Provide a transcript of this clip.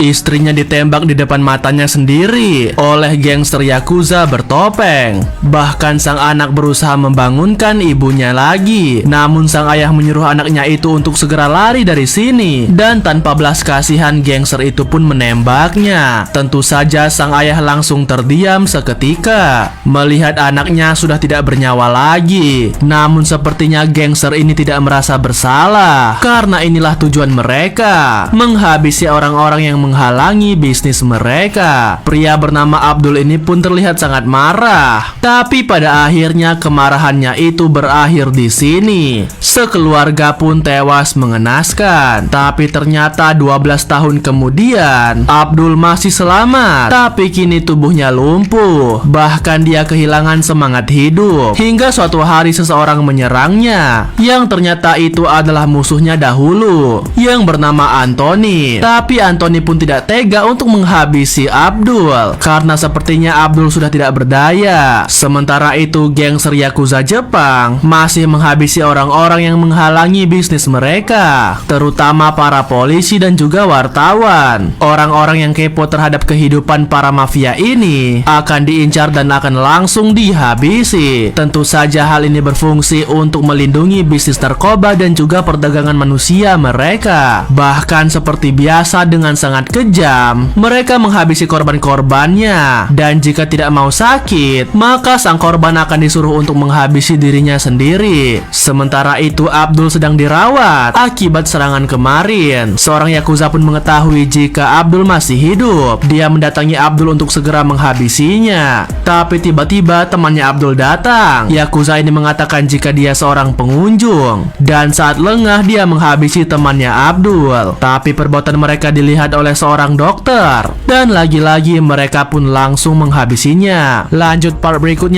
Istrinya ditembak di depan matanya sendiri oleh gangster Yakuza bertopeng. Bahkan sang anak berusaha membangunkan ibunya lagi. Namun sang ayah menyuruh anaknya itu untuk segera lari dari sini. Dan tanpa belas kasihan gangster itu pun menembaknya. Tentu saja sang ayah langsung terdiam seketika melihat anaknya sudah tidak bernyawa lagi. Namun sepertinya gangster ini tidak merasa bersalah, karena inilah tujuan mereka, menghabisi orang-orang yang menghalangi bisnis mereka. Pria bernama Abdul ini pun terlihat sangat marah. Tapi pada akhirnya kemarahannya itu berakhir di sini. Sekeluarga pun tewas mengenaskan. Tapi ternyata 12 tahun kemudian Abdul masih selamat. Tapi kini tubuhnya lumpuh. Bahkan dia kehilangan semangat hidup. Hingga suatu hari seseorang menyerangnya, yang ternyata itu adalah musuhnya dahulu, yang bernama Anthony. Tapi Anthony pun tidak tega untuk menghabisi Abdul, karena sepertinya Abdul sudah tidak berdaya. Sementara itu gangster Yakuza Jepang masih menghabisi orang-orang yang menghalangi bisnis mereka, terutama para polisi dan juga wartawan. Orang-orang yang kepo terhadap kehidupan para mafia ini akan diincar dan akan langsung dihabisi. Tentu saja hal ini berfungsi untuk melindungi bisnis narkoba dan juga perdagangan manusia mereka. Bahkan seperti biasa dengan sangat kejam, mereka menghabisi korban-korbannya. Dan jika tidak mau sakit, maka sang korban akan disuruh untuk menghabisi dirinya sendiri. Sementara itu Abdul sedang dirawat akibat serangan kemarin. Seorang Yakuza pun mengetahui jika Abdul masih hidup. Dia mendatangi Abdul untuk segera menghabisinya. Tapi tiba-tiba temannya Abdul datang. Yakuza ini mengatakan jika dia seorang pengunjung, dan saat lengah dia menghabisi temannya Abdul. Tapi perbuatan mereka dilihat oleh seorang dokter, dan lagi-lagi mereka pun langsung menghabisinya. Lanjut part berikutnya.